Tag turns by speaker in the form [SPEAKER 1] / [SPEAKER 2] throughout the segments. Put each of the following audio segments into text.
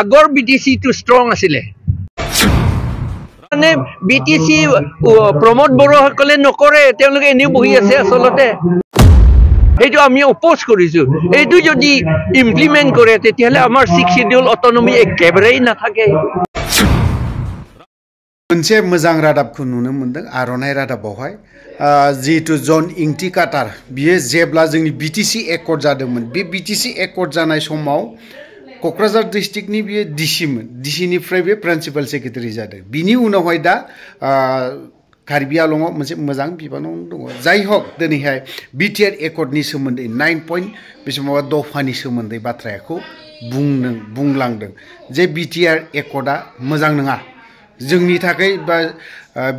[SPEAKER 1] আগৰ BTC টো strong আছিলে মানে BTC প্ৰমোদ বড়োসকলে নকৰে তেওঁলোকে এনে বহি আছে আসলতে এইটো আমি অপোজ কৰিছো এইটো যদি ইমপ্লিমেন্ট কৰে তেতিয়াহলে আমাৰ 6 শিডিউল অটোনমি একেবাৰেই নাথাকে
[SPEAKER 2] मोनसे मोजां रादाबखौ नुनो मोनदों आर'नाइ रादाबावहाय जिहेतु जन इंटि काटार बियो जेब्ला जोंनि BTC एकर्ड जादोंमोन बे BTC एकर्ड जानाय समाव क'क्राझार डिस्ट्रिक्टनि बियो डिसिमोन डिसिनिफ्राय बे प्रिन्सिपाल सेक्रेटारि जादों बिनि उनावहाय दा कार्बि आलंआव मोनसे मोजां बिबानाव दङ जाय हक दिनैहाय बिटिआर एकर्डनि सोमोन्दै 9 पइन्ट बेसेबांबा दफानि सोमोन्दै बाथ्राखौ बुंलांदों जे बिटिआर एकर्डआ मोजां नङा जोंनि थाखाय बा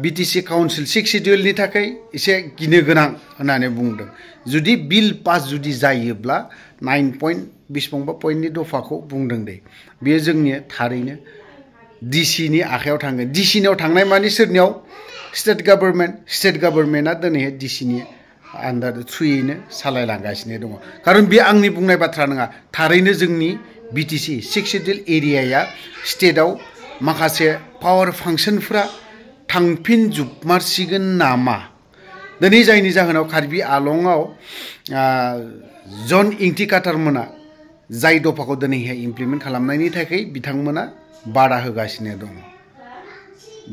[SPEAKER 2] BTC काउन्सिल 6 शिडिउलनि थाखाय एसे गिनो गोनां होननानै बुंदों जुदि बिल पास जुदि जायोब्ला 9 पइन्ट बेसेबांबा पइन्टनि दफाखौ बुंदों दे बेयो जोंनि थारैनो डिसिनि आखायाव थांगोन डिसिनियाव थांनाय माने सोरनियाव स्टेट गभर्नमेन्टआ दिनैहाय डिसिनि आन्डार थ्रुयैनो सालायलांगासिनो दङ खारन बे आंनि बुंनाय बाथ्रा नङा थारैनो जोंनि BTC 6 शिडिउल एरियाया स्टेटआव माखासे पावर फांसनफ्रा थांफिनजोबमारसिगोन नामा दिनै जायनि जाहोनाव कार्बि आलंआव जन इंटि काटारमोना जाय दफाखौ दिनैहाय इमप्लिमेन्ट खालामनायनि थाखाय बिथांमोना बादा होगासिनो दङ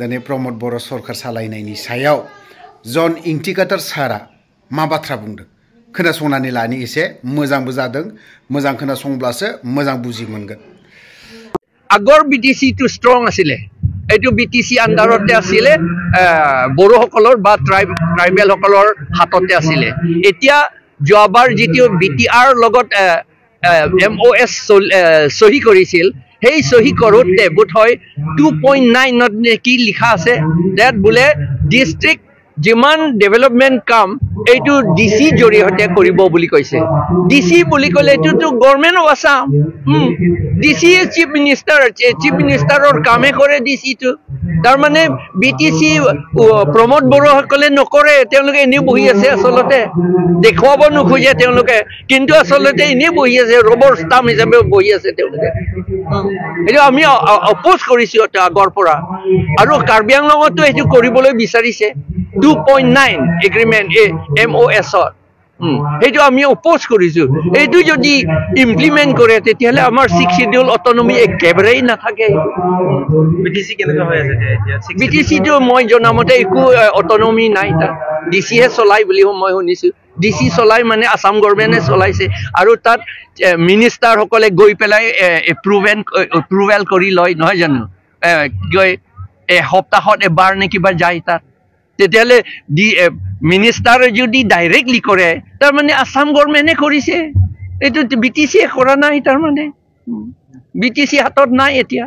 [SPEAKER 2] दिनै प्रमोद बर' सरकार सालायनायनि सायाव जन इंटि काटार सारा मा बाथ्रा बुंदों खोनासंनानै लानि एसे मोजांबो जादों मोजां खोनासंब्लासो मोजां बुजि मोनगोन
[SPEAKER 1] আগৰ BTC টো ষ্ট্ৰং আছিলে এইটো BTC আন্ডাৰতে আছিলে বড়োসকলৰ বা ট্ৰাইবেল সকলৰ হাততে আছিলে এতিয়া যোৱাবাৰ যেটো BTR লগত MOS সহি কৰিছিল সেই সহি কৰোতে বোধহয় 2.9 ত কি লিখা আছে দ্যাট বোলে ডিস্ট্ৰিক্ট যিমান ডেভেলপমেন্ট কাম এইটো DC জৰিয়তে কৰিব বুলি কৈছে DC বুলি কলে এইটো government of Assam DC chief মিনিষ্টাৰৰ কামে কৰে DC টো তাৰ মানে BTC প্ৰমোদ বড়োসকলে নকৰে তেওঁলোকে এনে বহি আছে আসলতে দেখুৱাব নোখোজে তেওঁলোকে কিন্তু আসলতে এনে বহি আছে ৰবৰ ষ্টাম্প হিচাপে বহি আছে তেওঁলোকে এইটো আমি অপোজ কৰিছো আগৰ পৰা আৰু কাৰ্বি আংলঙতো এইটো কৰিবলৈ বিচাৰিছে 2.9 এগ্ৰিমেন্ট MOS এইটো আমি অপোজ কৰিছো এইটো যদি ইমপ্লিমেন্ট কৰে তেতিয়াহলে আমাৰ 6 শিডিউল অটোনমি একেবাৰেই নাথাকে
[SPEAKER 3] BTC কেনেকা হৈ আছে এতিয়া
[SPEAKER 1] BTC টো মই জনামতে একো অটোনমি নাই তাৰ DC হে চলাই বুলি মই শুনিছো DC চলাই মানে আসাম গভৰ্নমেন্টে চলাইছে আৰু তাত মিনিষ্টাৰ সকলে গৈ পেলাই এপ্ৰুভেল কৰি লয় নহয় জানো গৈ সপ্তাহত এবাৰ নে কিবা যায় তাত তেতিয়ালে মিনিষ্টাৰ যদি ডাইৰেক্টলি কৰে তাৰ মানে আসাম গভৰ্নমেন্টে কৰিছে এইটো BTC কৰা নাই তাৰ মানে BTC হাতত নাই এতিয়া